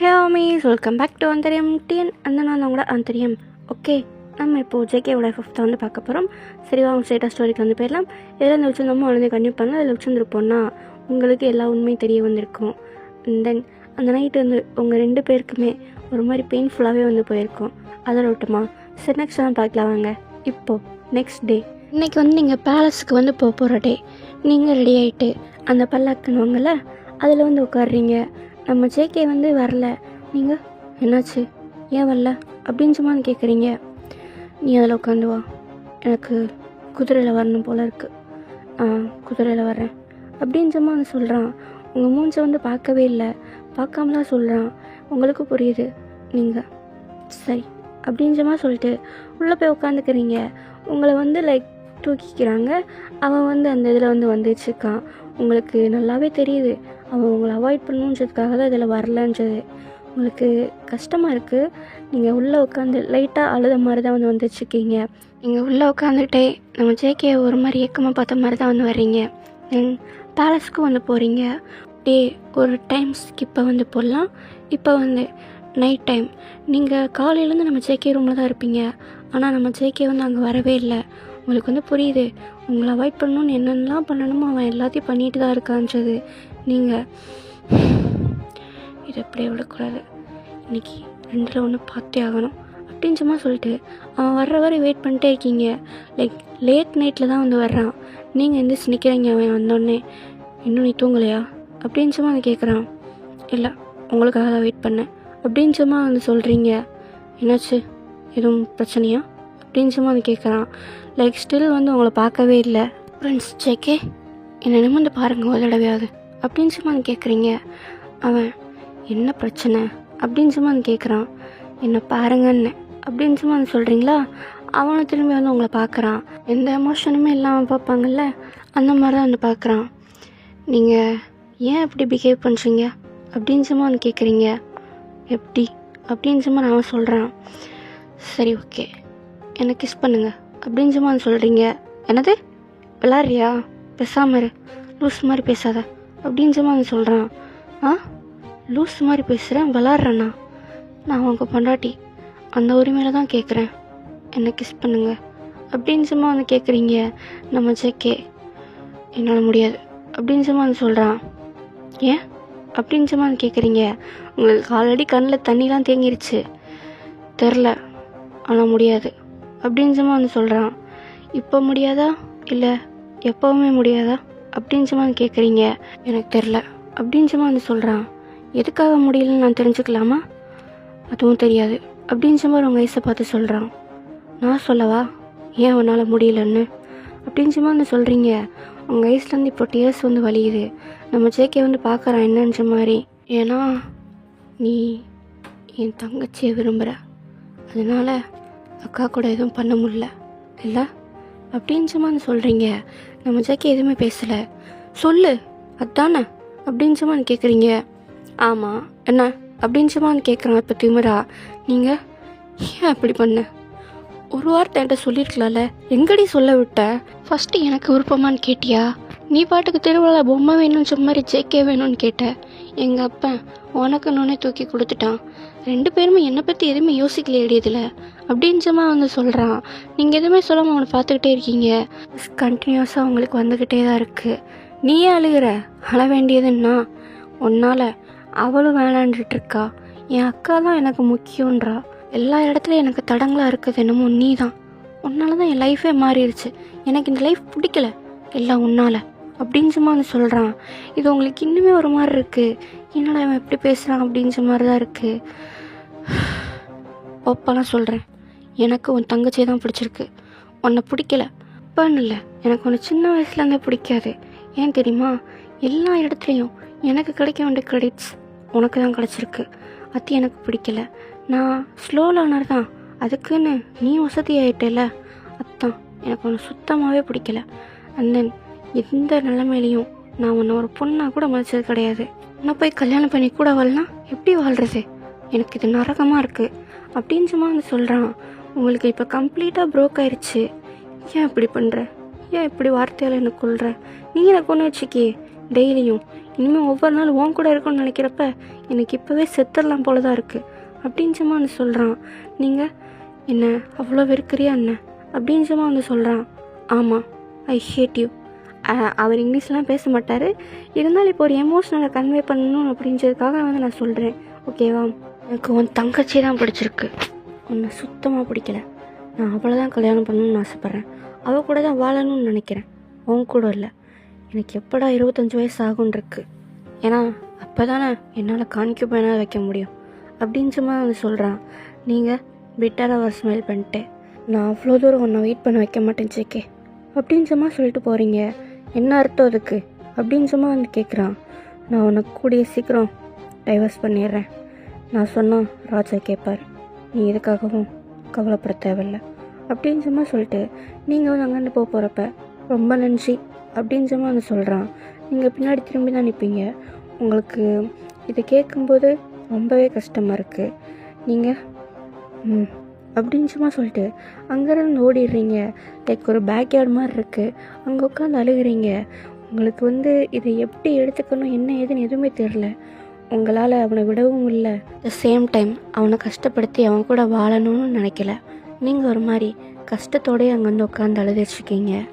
Hello miss, welcome back to அந்தரியம் TN. அந்த நான் கூட அந்தரியம். ஓகே, நம்ம இப்போது ஜேகேவோட 5th வந்து பார்க்க போகிறோம். சரி, அவங்க ஸ்டேட்டஸ் ஸ்டோரிக்கு வந்து போயிடலாம். இதில் இந்த வச்சுருந்தோமோ வந்து கண்டிப்பாக பண்ணலாம். அதில் வச்சுருந்துருப்போம்னா உங்களுக்கு எல்லா உண்மையும் தெரிய வந்திருக்கும். தென் அந்த நைட்டு வந்து உங்கள் 2 பேருக்குமே ஒரு மாதிரி பெயின்ஃபுல்லாகவே வந்து போயிருக்கும். அதில் விட்டுமா சரி, நெக்ஸ்ட் தான் பார்க்கலாம் வாங்க. இப்போது நெக்ஸ்ட் டே, இன்றைக்கி வந்து நீங்கள் பேலஸுக்கு வந்து போகிற டே. நீங்கள் ரெடி ஆகிட்டு அந்த பல்லாக்குன்னுவாங்கள்ல, அதில் வந்து உட்காடுறீங்க. நம்ம ஜேகே வந்து வரல. நீங்கள் என்னாச்சு, ஏன் வரல அப்படின்னு சும்மா கேட்குறீங்க. நீ அதில் உட்காந்து வா, எனக்கு குதிரையில் வரணும் போல் இருக்குது, குதிரையில் வர்றேன் அப்படின்னு சும்மா வந்து சொல்கிறான். உங்கள் மூஞ்சை வந்து பார்க்கவே இல்லை, பார்க்காமலாம் சொல்கிறான். உங்களுக்கு புரியுது. நீங்கள் சரி அப்படின்னு சும்மா சொல்லிட்டு உள்ளே போய் உட்காந்துக்கிறீங்க. உங்களை வந்து லைக் தூக்கிக்கிறாங்க. அவன் வந்து அந்த இதில் வந்து வந்துச்சுருக்கான். உங்களுக்கு நல்லாவே தெரியுது அவன் உங்களை அவாய்ட் பண்ணணுன்றதுக்காக தான் இதில் வரலன்றது. உங்களுக்கு கஷ்டமாக இருக்குது. நீங்கள் உள்ளே உட்காந்து லைட்டாக அழுத மாதிரி தான் வந்து வந்துச்சுருக்கீங்க. நீங்கள் உள்ளே உட்காந்துக்கிட்டே நம்ம ஜேகே ஒரு மாதிரி ஏக்கமாக பார்த்த மாதிரி தான் வந்து வர்றீங்க. தென் பேலஸ்க்கும் வந்து போகிறீங்க. டே ஒரு டைம் ஸ்கிப்பை வந்து போடலாம். இப்போ வந்து நைட் டைம். நீங்கள் காலையிலேருந்து நம்ம ஜேகே ரூமில் தான் இருப்பீங்க. ஆனால் நம்ம ஜேகே வந்து அங்கே வரவே இல்லை. உங்களுக்கு வந்து புரியுது உங்களை அவாய்ட் பண்ணணுன்னு என்னென்னலாம் பண்ணணுமோ அவன் எல்லாத்தையும் பண்ணிட்டு தான் இருக்கான்றது. நீங்கள் இதை அப்படியே விடக்கூடாது, இன்றைக்கி 2ல் 1 பார்த்தே ஆகணும் அப்படின்னு சும்மா சொல்லிட்டு அவன் வர்ற வரை வெயிட் பண்ணிட்டே இருக்கீங்க. லைக் லேட் நைட்டில் தான் வந்து வர்றான். நீங்கள் எந்திரிச்சு நிற்கிறீங்க. அவன் வந்தோடனே இன்னும் நீ தூங்கலையா அப்படின்னு சும்மா வந்து கேட்குறான். இல்லை, உங்களுக்காக தான் வெயிட் பண்ணேன் அப்படின்னு சும்மா வந்து சொல்கிறீங்க. என்னாச்சு, எதுவும் பிரச்சனையா அப்படின்னு சும்மா வந்து கேட்குறான். லைக் ஸ்டில் வந்து உங்களை பார்க்கவே இல்லை. ஃப்ரெண்ட்ஸ் ஜேகே என்னை நிமிர்ந்து பாருங்கள் ஒரு தடவையாவது அப்படின்னு சும்மா வந்து கேட்குறீங்க. அவன் என்ன பிரச்சனை அப்படின்னு சும்மா வந்து கேட்குறான். என்னை பாருங்கன்னு அப்படின்னு சும்மா வந்து சொல்கிறீங்களா. அவனை திரும்பி வந்து உங்களை பார்க்குறான். எந்த எமோஷனுமே இல்லாமல் பார்ப்பாங்கல்ல, அந்த மாதிரி தான் வந்து பார்க்குறான். நீங்கள் ஏன் இப்படி பிஹேவ் பண்ணுறீங்க அப்படின்னு சும்மா வந்து கேட்குறீங்க. எப்படி அப்படின்னு சும்மா நான் சொல்கிறான். சரி ஓகே, என்னை கிஸ் பண்ணுங்க அப்படின்னு சும்மா வந்து சொல்கிறீங்க. என்னது விளாட்றியா, பேசாம இரு, லூஸ் மாதிரி பேசாத அப்படின்னு சும்மா வந்து சொல்கிறான். லூஸ் மாதிரி பேசுகிறேன், விளாட்றேண்ணா, நான் உங்கள் பொண்டாட்டி, அந்த உரிமையில் தான் கேட்குறேன், என்னை கிஸ் பண்ணுங்க அப்படின்னு சும்மா வந்து கேட்குறீங்க. நம்ம ஜேகே என்னால் முடியாது அப்படின்னு சும்மா வந்து சொல்கிறான். ஏன் அப்படின்னு சும்மா வந்து கேட்குறீங்க. உங்களுக்கு ஆல்ரெடி கண்ணில் தண்ணிலாம் தேங்கிருச்சு, தெரில, ஆனால் முடியாது அப்படின்னு சும்மா வந்து சொல்கிறான். இப்போ முடியாதா இல்லை எப்போவுமே முடியாதா அப்படின்னு சும்மா வந்து கேட்குறீங்க. எனக்கு தெரில அப்படின்னு சும்மா வந்து சொல்கிறான். எதுக்காக முடியலன்னு நான் தெரிஞ்சுக்கலாமா? அதுவும் தெரியாது அப்படின்னு சும்மா உங்கள் வயசை பார்த்து சொல்கிறான். நான் சொல்லவா ஏன் உன்னால் முடியலன்னு அப்படின்னு சும்மா வந்து சொல்கிறீங்க. உங்கள் வயசுலேருந்து இப்போ டியர்ஸ் வந்து வலியுது. நம்ம ஜேகே வந்து பார்க்குறான் என்னன்ற மாதிரி. ஏன்னா நீ என் தங்கச்சியை விரும்புகிற, அதனால் அக்கா கூட எதுவும் பண்ண முடியல இல்லை அப்படின்னு சும்மா வந்து சொல்கிறீங்க. நம்ம ஜேகே எதுவுமே பேசலை. சொல்லு அதானே அப்படின்னு சும்மா வந்து கேட்குறீங்க. ஆமாம் என்ன அப்படின்னு சும்மா வந்து கேட்குறான். இப்போ திமிரா நீங்கள் ஏன் அப்படி பண்ண, ஒரு வார்த்தை என்கிட்ட சொல்லியிருக்கலாம்ல, எங்கடி சொல்ல விட்ட? ஃபஸ்ட்டு எனக்கு விருப்பமானு கேட்டியா? நீ பாட்டுக்கு திருவிழா பொம்மை வேணும்னு சொன்ன மாதிரி ஜேகே வேணும்னு கேட்ட. எங்கள் அப்பா உனக்குன்னொன்னே தூக்கி கொடுத்துட்டான். 2 பேருமே என்னை பற்றி எதுவுமே யோசிக்கலையே இதில் அப்படின்னு சும்மா வந்து சொல்கிறான். நீங்கள் எதுவுமே சொல்லாமல் அவனை பார்த்துக்கிட்டே இருக்கீங்க. கண்டினியூஸாக உங்களுக்கு வந்துக்கிட்டே தான் இருக்குது. நீயே அழுகிற, அழ வேண்டியதுன்னா உன்னால் அவளும் வேணான்ட்டுருக்கா. என் அக்கா தான் எனக்கு முக்கியன்றா. எல்லா இடத்துலையும் எனக்கு தடங்களாக இருக்குது என்னமோ நீ தான். உன்னால தான் என் லைஃபே மாறிடுச்சு. எனக்கு இந்த லைஃப் பிடிக்கல, எல்லாம் உன்னால் அப்படின்னு சும்மா வந்து சொல்கிறான். இது உங்களுக்கு இன்னுமே ஒரு மாதிரி இருக்குது. என்னடா அவன் எப்படி பேசுகிறான் அப்படின்ற மாதிரி தான் இருக்குது. ஒப்பெல்லாம் சொல்கிறேன், எனக்கு உன் தங்கச்சியை தான் பிடிச்சிருக்கு, உன்னை பிடிக்கல இப்போன்னு இல்லை, எனக்கு உன்னை சின்ன வயசுலேருந்தே பிடிக்காது. ஏன் தெரியுமா, எல்லா இடத்துலையும் எனக்கு கிடைக்க வேண்டிய கிரெடிட்ஸ் உனக்கு தான் கிடச்சிருக்கு. அது எனக்கு பிடிக்கல. நான் ஸ்லோ லேர்னர் தான், அதுக்குன்னு நீ வசதி ஆகிட்டல, அதுதான் எனக்கு உன்னை சுத்தமாகவே பிடிக்கல. அண்ட் தென் எந்த நிலைமையிலையும் நான் உன்னை ஒரு பொண்ணாக கூட மதிச்சது கிடையாது. உன்னை போய் கல்யாணம் பண்ணி கூட வாழலாம், எப்படி வாழ்கிறது, எனக்கு இது நரகமாக இருக்குது அப்படின்னு சும்மா வந்து சொல்கிறான். உங்களுக்கு இப்போ கம்ப்ளீட்டாக ப்ரோக் ஆயிடுச்சு. ஏன் இப்படி பண்ணுற, ஏன் இப்படி வார்த்தையால் எனக்கு கொள்கிற? நீ எனக்கு ஒன்று வச்சுக்கே, டெய்லியும் இனிமேல் ஒவ்வொரு நாள் உன் கூட இருக்கும்னு நினைக்கிறப்ப எனக்கு இப்போவே செத்துடலாம் போல தான் இருக்குது அப்படின்ச்சமா வந்து சொல்கிறான். நீங்கள் என்ன அவ்வளோ வெறுக்கிறியா என்ன அப்படின்ச்சமா வந்து சொல்கிறான். ஆமாம், ஐ ஹேட் யூ. அவர் இங்கிலீஷ்லாம் பேச மாட்டார், இருந்தாலும் இப்போ ஒரு எமோஷ்னலை கன்வே பண்ணணும் அப்படின்றதுக்காக வந்து நான் சொல்கிறேன், ஓகேவா? எனக்கு உன் தங்கச்சி தான் பிடிச்சிருக்கு, உன்னை சுத்தமாக பிடிக்கல. நான் அவளை தான் கல்யாணம் பண்ணணும்னு ஆசைப்பட்றேன், அவள் கூட தான் வாழணும்னு நினைக்கிறேன், உன் கூட இல்லை. எனக்கு எப்படா 25 வயசு ஆகும்னு இருக்கு, ஏன்னா அப்போ தானே என்னால் கான்கியூபைனாக வைக்க முடியும் அப்படின்றமா வந்து சொல்கிறான். நீங்கள் பிட்டராக அவர் ஸ்மைல் பண்ணிட்டு, நான் அவ்வளோ தூரம் உன்னை வெயிட் பண்ண வைக்க மாட்டேன் ஜேகே அப்படின்றமா சொல்லிட்டு போகிறீங்க, என்ன அர்த்தம் அதுக்கு அப்படின்றமா வந்து கேட்குறான். நான் உனக்கு கூடிய சீக்கிரம் டைவர்ஸ் பண்ணிடுறேன். நான் சொன்னால் ராஜா கேட்பார், நீ எதுக்காகவும் கவலைப்பட தேவையில்லை அப்படின்றமா சொல்லிட்டு நீங்கள் வந்து அங்கேருந்து போகிறப்ப ரொம்ப நன்றி அப்படின்றமா வந்து சொல்கிறான். நீங்கள் பின்னாடி திரும்பி தான் நிற்பீங்க. உங்களுக்கு இதை கேட்கும்போது ரொம்பவே கஷ்டமாக இருக்குது. நீங்கள் அப்படின்றமா சொல்லிட்டு அங்கேருந்து ஓடிடுறீங்க. லைக் ஒரு பேக்யார்டு மாதிரி இருக்குது, அங்கே உட்காந்து அழுகிறீங்க. உங்களுக்கு வந்து இதை எப்படி எடுத்துக்கணும் என்ன ஏதுன்னு எதுவுமே தெரில. உங்களால் அவனை விடவும் இல்லை, த சேம் டைம் அவனை கஷ்டப்படுத்தி அவன் கூட வாழணும்னு நினைக்கல. நீங்கள் ஒரு மாதிரி கஷ்டத்தோடய அங்கே வந்து உட்காந்து அழுதுச்சிருக்கீங்க.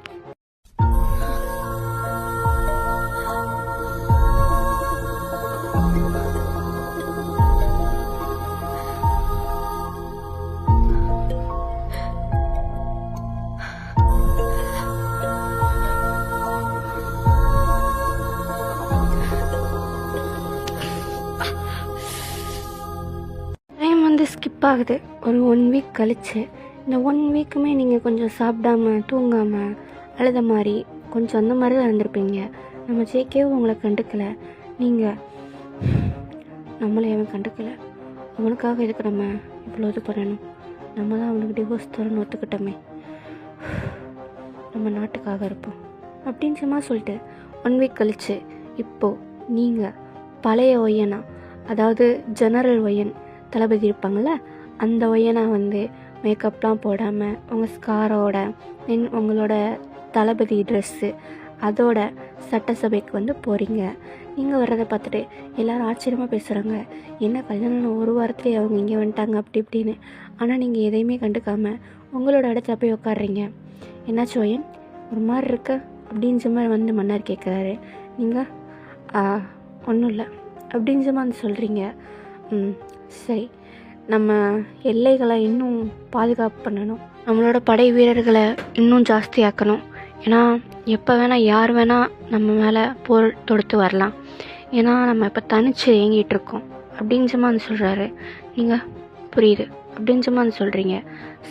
டைம் வந்து ஸ்கிப் ஆகுது. ஒரு 1 வீக் கழிச்சு, இந்த 1 வீக்குமே நீங்கள் கொஞ்சம் சாப்பிடாம தூங்காமல் அழுத மாதிரி கொஞ்சம் அந்த மாதிரி தான் இருந்திருப்பீங்க. நம்ம ஜேகேவும் உங்களை கண்டுக்கலை, நீங்கள் நம்மளை அவன் கண்டுக்கலை. அவனுக்காக எதுக்கு நம்ம இவ்வளோ இது பண்ணணும்? நம்ம தான் அவனுக்கு டிவோர்ஸ் தரணும்னு ஒத்துக்கிட்டோமே, நம்ம நாட்டுக்காக இருப்போம் அப்படின்னு சும்மா சொல்லிட்டு 1 வீக் கழிச்சு இப்போது நீங்கள் பழைய ஒய்யனா, அதாவது ஜெனரல் ஒய்யன் தளபதி இருப்பாங்கள்ல, அந்த ஒய்யனா வந்து மேக்கப்லாம் போடாமல் உங்கள் ஸ்காரோட தென் உங்களோட தளபதி ட்ரெஸ்ஸு அதோட சட்டசபைக்கு வந்து போகிறீங்க. நீங்கள் வர்றதை பார்த்துட்டு எல்லோரும் ஆச்சரியமாக பேசுகிறாங்க, என்ன கல்யாணம் 1 வாரத்துலேயே அவங்க இங்கே வந்துட்டாங்க அப்படி இப்படின்னு. ஆனால் நீங்கள் எதையுமே கண்டுக்காமல் உங்களோட இடத்துல போய் உட்காடுறீங்க. என்னாச்சு ஒய்யன், ஒரு மாதிரி இருக்க அப்படின்ற மாதிரி வந்து மன்னர் கேட்குறாரு. நீங்கள் ஒன்றும் இல்லை அப்படின்ற மாதிரி சொல்கிறீங்க. சரி, நம்ம எல்லைகளை இன்னும் பாதுகாப்பு பண்ணணும், நம்மளோட படை வீரர்களை இன்னும் ஜாஸ்தியாக்கணும். ஏன்னா எப்போ வேணால் யார் வேணால் நம்ம மேலே போர் தொடுத்து வரலாம். ஏன்னா நம்ம இப்போ தனிச்சு இயங்கிட்டு இருக்கோம் அப்படின்ற மாதிரி சொல்கிறாரு. நீங்கள் புரியுது அப்படின்ற மாதிரி சொல்கிறீங்க.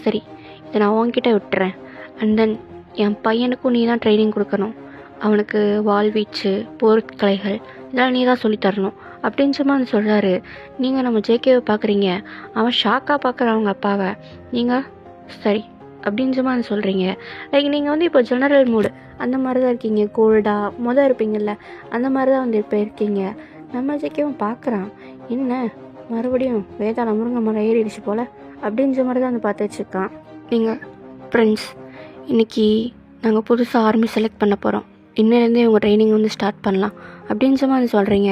சரி, இதை நான் உன்கிட்ட விட்டுறேன். அண்ட் தென் என் பையனுக்கும் நீ தான் ட்ரைனிங் கொடுக்கணும். அவனுக்கு வாழ்வீச்சு போர்க்கலைகள் இதெல்லாம் நீ தான் சொல்லித்தரணும் அப்படின்ற மாதிரி சொல்கிறாரு. நீங்கள் நம்ம ஜேகேவை பார்க்குறீங்க, அவன் ஷாக்காக பார்க்குற அவங்க அப்பாவை. நீங்கள் சரி அப்படின்ற மாதிரி சொல்கிறீங்க. லைக் நீங்கள் வந்து இப்போ ஜெனரல் மூடு அந்த மாதிரி தான் இருக்கீங்க, கோல்டாக இருப்பீங்கள்ல அந்த மாதிரி தான் வந்து இப்போ இருக்கீங்க. நம்ம ஜேகேவும் பார்க்குறான், என்ன மறுபடியும் வேதாள முருங்கை மரம் ஏறிடுச்சு போல் அப்படின்ற மாதிரி தான் வந்து பார்த்து வச்சுருக்கான். நீங்கள் ஃப்ரெண்ட்ஸ், இன்றைக்கி நாங்கள் புதுசாக ஆர்மி செலக்ட் பண்ண போகிறோம், இன்னிலேருந்தே உங்கள் ட்ரைனிங் வந்து ஸ்டார்ட் பண்ணலாம் அப்படின்ற மாதிரி சொல்கிறீங்க.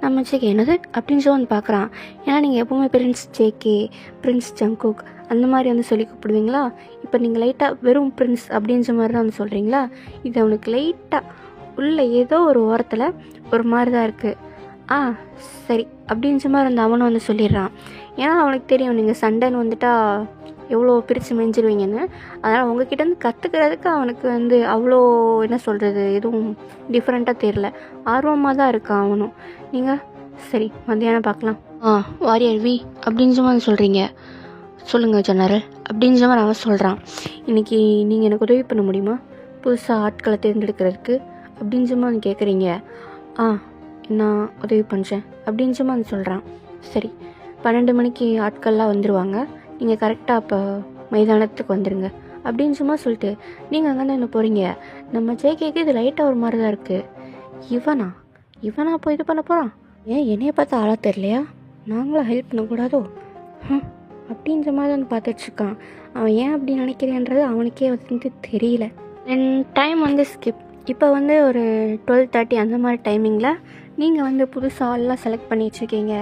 நம்ம ஜேகே என்னது அப்படின்ற வந்து பார்க்குறான். ஏன்னா நீங்கள் எப்போவுமே பிரின்ஸ் ஜேகே, பிரின்ஸ் ஜங்குக் அந்த மாதிரி வந்து சொல்லி கூப்பிடுவீங்களா, இப்போ நீங்கள் லைட்டாக வெறும் பிரின்ஸ் அப்படின்ற மாதிரி தான் வந்து சொல்கிறீங்களா. இது அவனுக்கு லைட்டாக உள்ள ஏதோ ஒரு ஓரத்தில் ஒரு மாதிரி தான் இருக்குது. சரி அப்படின்ற மாதிரி வந்து அவனும் வந்து சொல்லிடுறான். ஏன்னா அவனுக்கு தெரியும் நீங்கள் சண்டைன்னு வந்துட்டா எவ்வளோ பிரித்து மெஞ்சிருவீங்கன்னு. அதனால் உங்ககிட்டேருந்து கற்றுக்கிறதுக்கு அவனுக்கு வந்து அவ்வளோ என்ன சொல்கிறது எதுவும் டிஃப்ரெண்ட்டாக தெரில, ஆர்வமாக தான் இருக்கான் அவனும். நீங்கள் சரி மத்தியானம் பார்க்கலாம். வாரியர் வி அப்படின்ற மாதிரி சொல்கிறீங்க. சொல்லுங்கள் ஜெனரல் அப்படின்ற மாதிரி அவன் சொல்கிறான். இன்றைக்கி நீங்கள் எனக்கு உதவி பண்ண முடியுமா புதுசாக ஆட்களை தேர்ந்தெடுக்கிறதுக்கு அப்படின்ற மாதிரி கேட்குறீங்க. நான் உதவி பண்ணுறேன் அப்படின்ற மாதிரி சொல்கிறான். சரி, 12 மணிக்கு ஆட்கள்லாம் வந்துடுவாங்க, நீங்கள் கரெக்டாக அப்போ மைதானத்துக்கு வந்துடுங்க அப்படின்னு சும்மா சொல்லிட்டு நீங்கள் அங்கே என்ன போகிறீங்க. நம்ம ஜேகேக்கு இது லைட்டாக ஒரு மாதிரி தான் இருக்குது. இவனா அப்போ இது பண்ண போகிறான், ஏன் என்னைய பார்த்து ஆளாக தெரியலையா, நாங்களும் ஹெல்ப் பண்ணக்கூடாதோ அப்படின்ற மாதிரி வந்து பார்த்துட்ருக்கான். அவன் ஏன் அப்படி நினைக்கிறேன்றது அவனுக்கே வந்து தெரியல. டைம் வந்து ஸ்கிப். இப்போ வந்து ஒரு 12:30 அந்த மாதிரி டைமிங்கில் நீங்கள் வந்து புதுசாக ஆள்லாம் செலக்ட் பண்ணி வச்சுருக்கீங்க.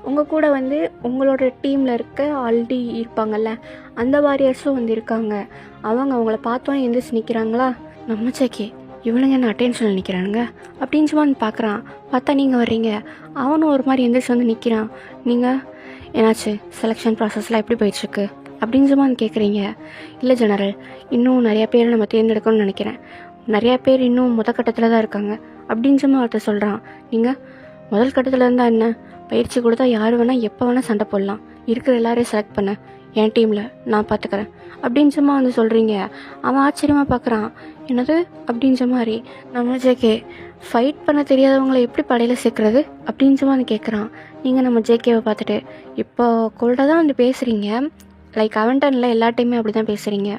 உங்கள் கூட வந்து உங்களோட டீமில் இருக்க ஆல்ரெடி இருப்பாங்கள்ல, அந்த வாரியர்ஸும் வந்து இருக்காங்க. அவங்கள பார்த்தோன்னே எந்திரிச்சு நிற்கிறாங்களா, நம்ம ஜேகே இவனுங்க என்ன அட்டென்ஷனில் நிற்கிறானுங்க அப்படின்னு சும்மா வந்து பார்க்குறான். பார்த்தா நீங்கள் வர்றீங்க. அவனும் ஒரு மாதிரி எந்திரிச்சு வந்து நிற்கிறான். நீங்கள் என்னாச்சு, செலெக்ஷன் ப்ராசஸ்லாம் எப்படி போயிட்டுருக்கு அப்படின்னு சும்மா வந்து கேட்குறீங்க. இல்லை ஜெனரல், இன்னும் நிறையா பேர் நம்ம தேர்ந்தெடுக்கணும்னு நினைக்கிறேன். நிறையா பேர் இன்னும் கட்டத்தில் தான் இருக்காங்க அப்படின்னு சும்மா ஒருத்தர் சொல்கிறான். நீங்கள் முதல் கட்டத்தில் இருந்தால் என்ன, பயிற்சி கொடுத்தா யார் வேணால் எப்போ வேணால் சண்டை போடலாம், இருக்கிற எல்லாரையும் செலக்ட் பண்ண என் டீமில் நான் பார்த்துக்கிறேன் அப்படின்னு சும்மா வந்து சொல்கிறீங்க. அவன் ஆச்சரியமாக பார்க்குறான். என்னது அப்படின்ற மாதிரி. நம்ம ஜேகே ஃபைட் பண்ண தெரியாதவங்களை எப்படி படையில் சேர்க்குறது அப்படின்னு சும்மா வந்து கேட்குறான். நீங்கள் நம்ம ஜேகேவை பார்த்துட்டு இப்போ கோல்டாக தான் வந்து பேசுகிறீங்க, லைக் அவன்டனில் எல்லா டைமே அப்படி தான் பேசுகிறீங்க.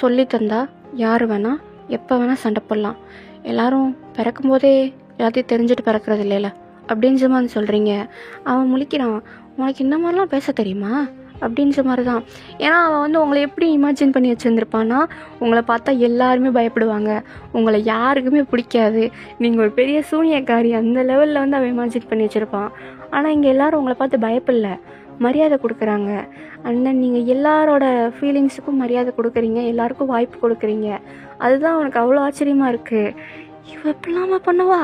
சொல்லி தந்தா யார் வேணால் எப்போ வேணால் சண்டை போடலாம், எல்லோரும் பிறக்கும்போதே எல்லாத்தையும் தெரிஞ்சுட்டு பிறக்கிறது இல்லைல்ல அப்படின்ற மாதிரி சொல்கிறீங்க. அவன் முழிக்கிறான். உனக்கு இந்த மாதிரிலாம் பேச தெரியுமா அப்படின்ற மாதிரி தான். ஏன்னா அவன் வந்து உங்களை எப்படி இமேஜின் பண்ணி வச்சுருந்துருப்பான்னா, உங்களை பார்த்தா எல்லாருமே பயப்படுவாங்க, உங்களை யாருக்குமே பிடிக்காது, நீங்கள் ஒரு பெரிய சூனியக்காரி, அந்த லெவலில் வந்து அவன் இமேஜின் பண்ணி வச்சுருப்பான். ஆனால் இங்கே எல்லோரும் உங்களை பார்த்து பயப்படல, மரியாதை கொடுக்குறாங்க. அண்ட் தென் நீங்கள் எல்லாரோட ஃபீலிங்ஸுக்கும் மரியாதை கொடுக்குறீங்க, எல்லாருக்கும் வாய்ப்பு கொடுக்குறீங்க. அதுதான் அவனுக்கு அவ்வளோ ஆச்சரியமாக இருக்குது. இவ எப்படிலாமா பண்ணுவா,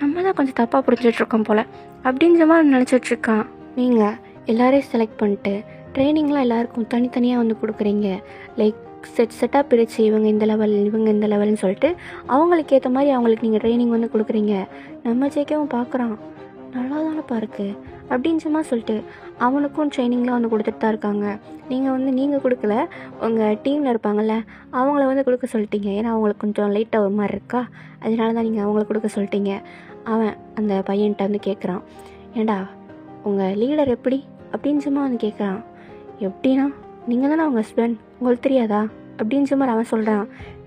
நம்ம தான் கொஞ்சம் தப்பாக புரிஞ்சிட்ருக்கோம் போல் அப்படின்ற மாதிரி நினச்சிட்ருக்கான். நீங்கள் எல்லோரையும் செலக்ட் பண்ணிட்டு ட்ரைனிங்லாம் எல்லாருக்கும் தனித்தனியாக வந்து கொடுக்குறீங்க. லைக் செட்டாக பிரித்து இவங்க இந்த லெவல் இவங்க இந்த லெவல்னு சொல்லிட்டு அவங்களுக்கு ஏற்ற மாதிரி அவங்களுக்கு நீங்கள் ட்ரைனிங் வந்து கொடுக்குறீங்க. நம்ம ஜேக்கவும் பார்க்குறான், நல்லா தானப்பா இருக்குது அப்படின்னு சும்மா சொல்லிட்டு அவனுக்கும் ட்ரைனிங்லாம் வந்து கொடுத்துட்டு தான் இருக்காங்க. நீங்கள் கொடுக்கல, உங்கள் டீமில் இருப்பாங்கள்ல அவங்கள வந்து கொடுக்க சொல்லிட்டீங்க. ஏன்னா அவங்களுக்கு கொஞ்சம் லைட்டாக ஒரு மாதிரி இருக்கா, அதனால தான் நீங்கள் அவங்கள கொடுக்க சொல்லிட்டீங்க. அவன் அந்த பையன்கிட்ட வந்து கேட்குறான், ஏண்டா உங்கள் லீடர் எப்படி அப்படின்னு சும்மா வந்து கேட்குறான். எப்படின்னா, நீங்கள் தானே அவங்க ஹஸ்பண்ட், உங்களுக்கு தெரியாதா அப்படின்னு சும்மா அவன் சொல்கிறான்.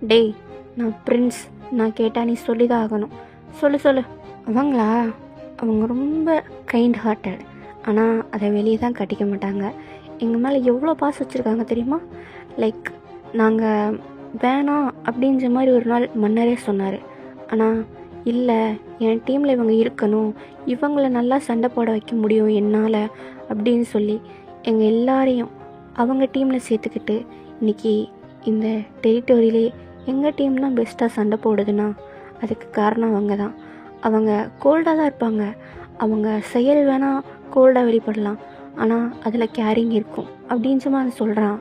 டேய், நான் பிரின்ஸ், நான் கேட்டால் நீ சொல்லி தான் ஆகணும், சொல்லு. அவங்களா, அவங்க ரொம்ப கைண்ட் ஹார்ட்டட், ஆனால் அதை வெளியே தான் கட்டிக்க மாட்டாங்க. எங்கள் மேலே எவ்வளோ பாசம் வச்சுருக்காங்க தெரியுமா. லைக் நாங்கள் வேணாம் அப்படின்ற மாதிரி ஒரு நாள் மன்னரே சொன்னார். ஆனால் இல்லை, என் டீமில் இவங்க இருக்கணும், இவங்கள நல்லா சண்டை போட வைக்க முடியும் என்னால் அப்படின்னு சொல்லி எங்கள் எல்லாரையும் அவங்க டீமில் சேர்த்துக்கிட்டு இன்றைக்கி இந்த டெரிட்டோரியிலே எங்கள் டீம் தான் பெஸ்ட்டாக சண்டை போடுதுன்னா அதுக்கு காரணம் அவங்க தான். அவங்க கோல்டாக தான் இருப்பாங்க, அவங்க செயல் வேணால் கோல்டாக வெளிப்படலாம், ஆனால் அதில் கேரிங் இருக்கும் அப்படின்ற மாதிரி சொல்கிறான்.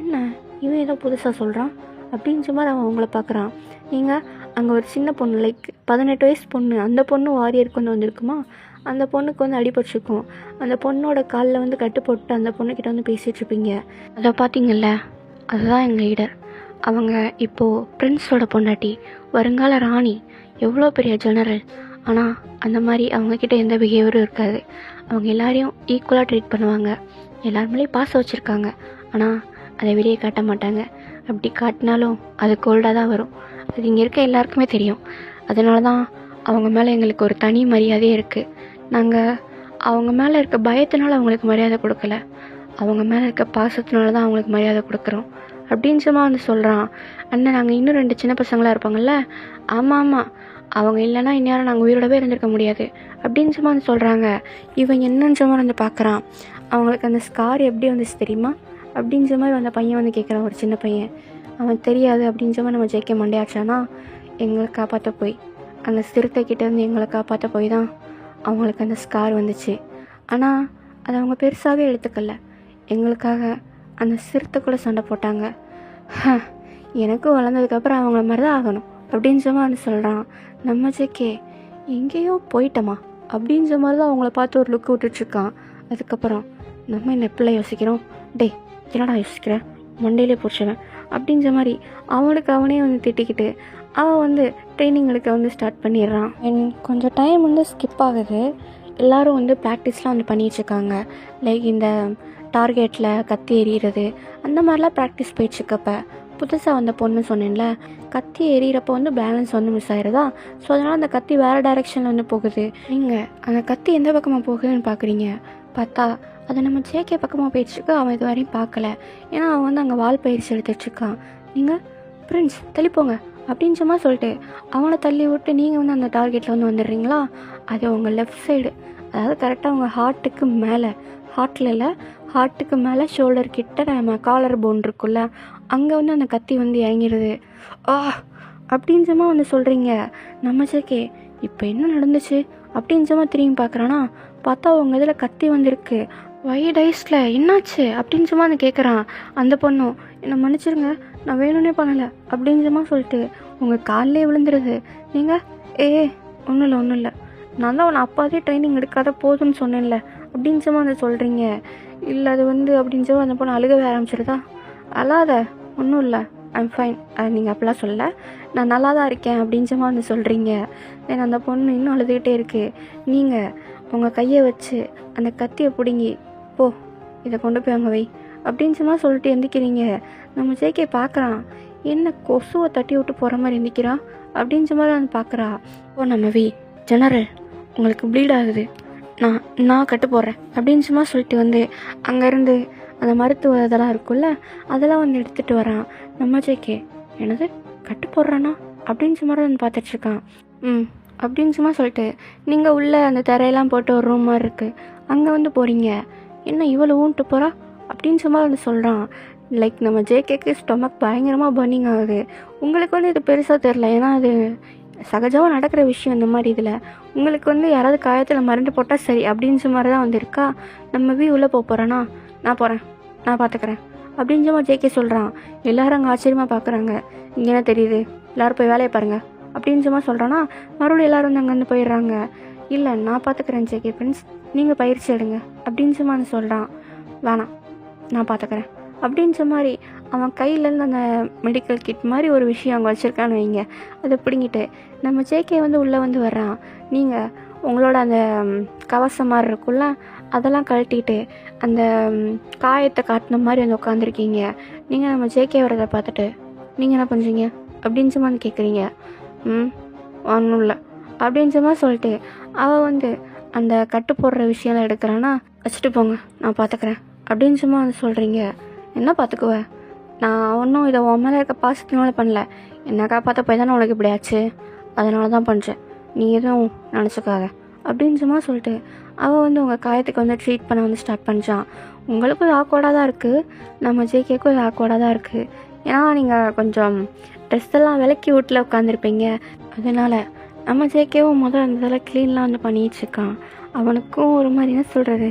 என்ன இவன் ஏதோ புதுசாக சொல்கிறான் அப்படின்ற மாதிரி அவன் அவங்கள பார்க்குறான். நீங்கள் அங்கே ஒரு சின்ன பொண்ணு, லைக் 18 வயசு பொண்ணு, அந்த பொண்ணு வாரியருக்கு வந்து வந்திருக்குமா, அந்த பொண்ணுக்கு வந்து அடிபட்டிருக்கும். அந்த பொண்ணோட காலில் வந்து கட்டு போட்டு அந்த பொண்ணுக்கிட்ட வந்து பேசிகிட்ருப்பீங்க. அதை பார்த்தீங்கல்ல, அதுதான் எங்கள் லீடர். அவங்க இப்போது பிரின்ஸோட பொண்டாட்டி, வருங்கால ராணி, எவ்வளோ பெரிய ஜெனரல். ஆனால் அந்த மாதிரி அவங்கக்கிட்ட எந்த பிஹேவியரும் இருக்காது. அவங்க எல்லாரையும் ஈக்குவலாக ட்ரீட் பண்ணுவாங்க, எல்லாருமேலேயும் பாசம் வச்சுருக்காங்க, ஆனால் அதை வெளியே காட்ட மாட்டாங்க. அப்படி காட்டினாலும் அது கோல்டாக தான் வரும், அது இங்கே இருக்க எல்லாருக்குமே தெரியும். அதனால தான் அவங்க மேலே எங்களுக்கு ஒரு தனி மரியாதையே இருக்குது. நாங்கள் அவங்க மேலே இருக்க பயத்தினால அவங்களுக்கு மரியாதை கொடுக்கல, அவங்க மேலே இருக்க பாசத்தினால தான் அவங்களுக்கு மரியாதை கொடுக்குறோம் அப்படின்றமா வந்து சொல்கிறான். அண்ணன், நாங்கள் இன்னும் 2 சின்ன பசங்களாக இருப்பாங்கள்ல, ஆமாம், அவங்க இல்லைன்னா இந்நேரம் நாங்கள் உயிரோடவே இருந்திருக்க முடியாது அப்படின்றமா வந்து சொல்கிறாங்க. இவன் என்னன்ற மாதிரி வந்து பார்க்குறான். அவங்களுக்கு அந்த ஸ்கார் எப்படி வந்துச்சு தெரியுமா அப்படின்ற மாதிரி அந்த பையன் வந்து கேட்குறான், ஒரு சின்ன பையன். அவன் தெரியாது அப்படின்ற மாதிரி நம்ம ஜெயிக்க மண்டையாச்சானா, எங்களை காப்பாற்ற போய், அந்த சிறுத்தைக்கிட்டேருந்து எங்களை காப்பாற்ற போய் தான் அவங்களுக்கு அந்த ஸ்கார் வந்துச்சு. ஆனால் அதை அவங்க பெருசாகவே எடுத்துக்கல, எங்களுக்காக அந்த சிறுத்தை கூட சண்டை போட்டாங்க. எனக்கும் வளர்ந்ததுக்கப்புறம் அவங்கள மாதிரி தான் ஆகணும் அப்படின்ற மாதிரி சொல்கிறான். நம்ம ஜேகே எங்கேயோ போயிட்டோமா அப்படின்ற மாதிரி தான் அவங்கள பார்த்து ஒரு லுக்கு விட்டுட்ருக்கான். அதுக்கப்புறம் நம்ம என்ன எப்படிலாம் யோசிக்கிறோம், டேய் என்னடா யோசிக்கிற, மண்டையிலே பிடிச்சவன் அப்படின்ற மாதிரி அவனுக்கு அவனே வந்து திட்டிக்கிட்டு அவன் வந்து ட்ரைனிங்களுக்கு வந்து ஸ்டார்ட் பண்ணிடுறான். கொஞ்சம் டைம் வந்து ஸ்கிப் ஆகுது. எல்லோரும் வந்து ப்ராக்டிஸ்லாம் வந்து பண்ணிகிட்ருக்காங்க. லைக் இந்த டார்கெட்டில் கத்தி எறிகிறது அந்த மாதிரிலாம் ப்ராக்டிஸ் போயிட்டுருக்கப்ப புதுசாக வந்த பொண்ணு சொன்னேன்ல, கத்தி எறிகிறப்போ வந்து பேலன்ஸ் வந்து மிஸ் ஆகிடுதா. ஸோ அதனால் அந்த கத்தி வேறு டைரெக்ஷனில் வந்து போகுது. நீங்கள் அந்த கத்தி எந்த பக்கமாக போகுதுன்னு பார்க்குறீங்க, பார்த்தா அதை நம்ம ஜேகே பக்கமாக போயிடுச்சுருக்கு. அவன் இது வரையும் பார்க்கல, ஏன்னா அவன் வந்து அங்கே வால் பயிற்சி எடுத்துட்ருக்கான். நீங்கள் பிரின்ஸ் தெளிப்போங்க அப்படின்னு சும்மா சொல்லிட்டு அவங்கள தள்ளி விட்டு நீங்கள் வந்து அந்த டார்கெட்டில் வந்து வந்துடுறீங்களா? அது உங்கள் லெஃப்ட் சைடு, அதாவது கரெக்டாக உங்கள் ஹார்ட்டுக்கு மேலே, ஹார்ட்டில் இல்லை, ஹார்ட்டுக்கு மேலே ஷோல்டர் கிட்ட நம்ம காலர் போன் இருக்குல்ல, அங்கே வந்து அந்த கத்தி வந்து இறங்கிடுது. ஆ அப்படின்னு சும்மா வந்து சொல்கிறீங்க. நம்ம சேக்கே இப்போ என்ன நடந்துச்சு அப்படின்னு சும்மா திரும்பி பார்க்குறானா, பார்த்தா உங்கள் இதில் கத்தி வந்திருக்கு. வைட் ஐஸில் என்னாச்சு அப்படின்னு சும்மா வந்து கேட்குறான். அந்த பொண்ணும் என்னை மன்னிச்சிருங்க, நான் வேணும்னே பண்ணலை அப்படின்னு சும்மா சொல்லிட்டு உங்கள் காலிலே விழுந்துருது. நீங்கள் ஒன்றும் இல்லை, நான் தான் உன்னை அப்பாதே ட்ரைனிங் எடுக்காத போதும்னு சொன்னேன்ல அப்படின்னு சும்மா வந்து சொல்கிறீங்க. இல்லை அது வந்து அப்படின்னு சொல்லி அந்த பொண்ணு அழுகவே ஆரம்பிச்சிருதா. அழாத, ஒன்றும் இல்லை, ஐம் ஃபைன், நீங்கள் அப்படிலாம் சொல்ல, நான் நல்லா தான் இருக்கேன் அப்படின்னு சும்மா வந்து சொல்கிறீங்க. தென் அந்த பொண்ணு இன்னும் அழுதுகிட்டே இருக்குது. நீங்கள் உங்கள் கையை வச்சு அந்த கத்தியை பிடுங்கி, போ இதை கொண்டு போய் அங்கே வை அப்படின்னு சும்மா சொல்லிட்டு எந்திக்கிறீங்க. நம்ம ஜேகே பார்க்குறான், என்ன கொசுவை தட்டி விட்டு போகிற மாதிரி எந்திக்கிறான் அப்படின்னு சும்மா வந்து பார்க்குறா. ஓ நம்ம ஜெனரல் உங்களுக்கு ப்ளீட் ஆகுது, நான் கட்டு போடுறேன் அப்படின்னு சும்மா சொல்லிட்டு வந்து அங்கேருந்து அந்த மருத்துவ இதெல்லாம் இருக்குல்ல, அதெல்லாம் வந்து எடுத்துகிட்டு வரான். நம்ம ஜேகே என்னது கட்டு போடுறானா அப்படின்னு சும்மா வந்து பார்த்துட்ருக்கான். அப்படின்னு சும்மா சொல்லிட்டு நீங்கள் உள்ளே அந்த தரையெல்லாம் போட்டு ஒரு ரூம் மாதிரி இருக்குது, அங்கே வந்து போகிறீங்க. என்ன இவ்வளோ ஊன்ட்டு போகிறா அப்படின்னு சும்மா வந்து சொல்கிறான். லைக் நம்ம ஜேகேக்கு ஸ்டொமக் பயங்கரமாக பர்னிங் ஆகுது. உங்களுக்கு வந்து இது பெருசாக தெரில, ஏன்னா அது சகஜமாக நடக்கிற விஷயம். இந்த மாதிரி இதில் உங்களுக்கு வந்து யாராவது காயத்தில் மருந்து போட்டால் சரி அப்படின்னு மாதிரி தான் வந்து இருக்கா. நம்ம உள்ளே போகிறேன்னா, நான் போகிறேன், நான் பார்த்துக்கிறேன் அப்படின்னு சும்மா ஜேகே சொல்கிறான். எல்லோரும் அங்கே ஆச்சரியமாக பார்க்குறாங்க. இங்கே என்ன தெரியுது, எல்லோரும் போய் வேலையை பாருங்கள் அப்படின்னு சும்மா சொல்கிறான்னா, மறுபடியும் எல்லோரும் வந்து அங்கேருந்து போயிடுறாங்க. இல்லை நான் பார்த்துக்கிறேன் ஜேகே ஃப்ரெண்ட்ஸ், நீங்கள் பயிற்சி எடுங்க அப்படின்னு சும்மா வந்து சொல்கிறான். வேணாம், நான் பார்த்துக்கிறேன் அப்படின்னு மாதிரி அவன் கையிலேருந்து அந்த மெடிக்கல் கிட் மாதிரி ஒரு விஷயம் அங்கே வச்சுருக்கான்னு வைங்க. அதை பிடிங்கிட்டு நம்ம ஜேகே வந்து உள்ளே வந்து வர்றான். நீங்கள் உங்களோட அந்த கவசம் மாதிரி இருக்குல்ல, அதெல்லாம் கழட்டிட்டு அந்த காயத்தை காட்டின மாதிரி வந்து உட்காந்துருக்கீங்க. நீங்கள் நம்ம ஜேகே வரதை பார்த்துட்டு நீங்கள் என்ன பண்ணுறீங்க அப்படின்னு சும்மா வந்து கேட்குறீங்க. ஒன்றும் இல்லை அப்படின்னு சும்மா சொல்லிட்டு அவள் வந்து அந்த கட்டு போடுற விஷயம்லாம் எடுக்கிறான்னா, வச்சுட்டு போங்க நான் பார்த்துக்கிறேன் அப்படின்னு சும்மா வந்து சொல்கிறீங்க. என்ன பார்த்துக்குவேன், நான் ஒன்றும் இதை உன் மேலே இருக்க பாசத்தினால பண்ணல, என்னை காப்பாற்ற போய் தானே உனக்கு இப்படி ஆச்சு, அதனால தான் பண்ணுறேன், நீ எதுவும் நினச்சிக்காத அப்படின்னு சும்மா சொல்லிட்டு அவள் வந்து உங்கள் காயத்துக்கு வந்து ட்ரீட் பண்ண வந்து ஸ்டார்ட் பண்ணிச்சான். உங்களுக்கும் இது ஆக்வர்டாக தான் இருக்குது, நம்ம ஜேகேக்கும் இது ஆக்வர்டாக தான் இருக்குது. ஏன்னா நீங்கள் கொஞ்சம் ட்ரெஸ் எல்லாம் விலக்கி வீட்டில் உட்காந்துருப்பீங்க, அதனால் நம்ம ஜேகேவும் முதல்ல அந்த இதெல்லாம் க்ளீன்லாம் வந்து பண்ணிகிட்ருக்கான். அவனுக்கும் ஒரு மாதிரி என்ன சொல்கிறது,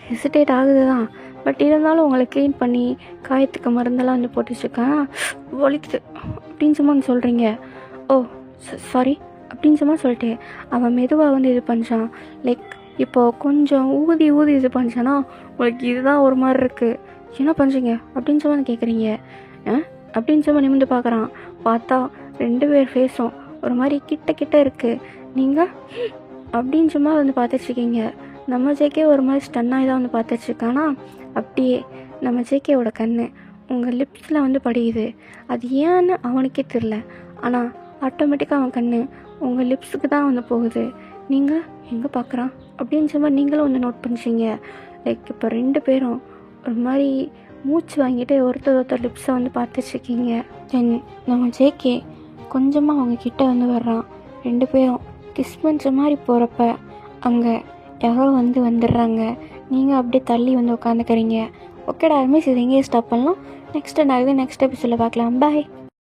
ஹெசிடேட் ஆகுது தான், பட் இருந்தாலும் உங்களை க்ளீன் பண்ணி காயத்துக்கு மருந்தெல்லாம் வந்து போட்டுட்ருக்கான். வலிக்குது அப்படின்னு சும்மா சொல்கிறீங்க. ஓ சாரி அப்படின்னு சும்மா சொல்லிட்டு அவன் மெதுவாக வந்து இது பண்ணுறான். லைக் இப்போது கொஞ்சம் ஊதி இது பண்ணுச்சானா, உங்களுக்கு இதுதான் ஒரு மாதிரி இருக்குது, என்ன பண்ணுறீங்க அப்படின்னு சும்மா கேட்குறீங்க. அப்படின்னு சும்மா நிமிந்து பார்க்குறான். பார்த்தா 2 பேர் ஃபேஸும் ஒரு மாதிரி கிட்ட இருக்குது. நீங்கள் அப்படின்னு சும்மா வந்து பார்த்துட்ருக்கீங்க. நம்ம ஜேகே ஒரு மாதிரி ஸ்டன்னாக தான் வந்து பார்த்துட்ருக்கானா, அப்படியே நம்ம ஜேகேவோட கண் உங்கள் லிப்ஸில் வந்து படியுது. அது ஏன்னு அவனுக்கே தெரில, ஆனால் ஆட்டோமேட்டிக்காக அவன் கண் உங்கள் லிப்ஸுக்கு தான் வந்து போகுது. நீங்கள் எங்கே பார்க்குறான் அப்படின்னு சொல்லி நீங்களும் வந்து நோட் பண்ணுறீங்க. லைக் இப்போ 2 பேரும் ஒரு மாதிரி மூச்சு வாங்கிட்டு ஒருத்தர் லிப்ஸை வந்து பார்த்துட்ருக்கீங்க. தென் நம்ம ஜேகே கொஞ்சமாக அவங்க கிட்டே வந்து வர்றான். 2 பேரும் கிஸ் பண்ணுற மாதிரி போகிறப்ப அங்கே யாரோ வந்து வந்துடுறாங்க. நீங்கள் அப்படியே தள்ளி வந்து உட்காந்துக்கிறீங்க. ஓகேடா, மிஸ் இது எங்கேயே ஸ்டாப் பண்ணலாம். நெக்ஸ்ட் எபிசோடில் பார்க்கலாம். பாய்.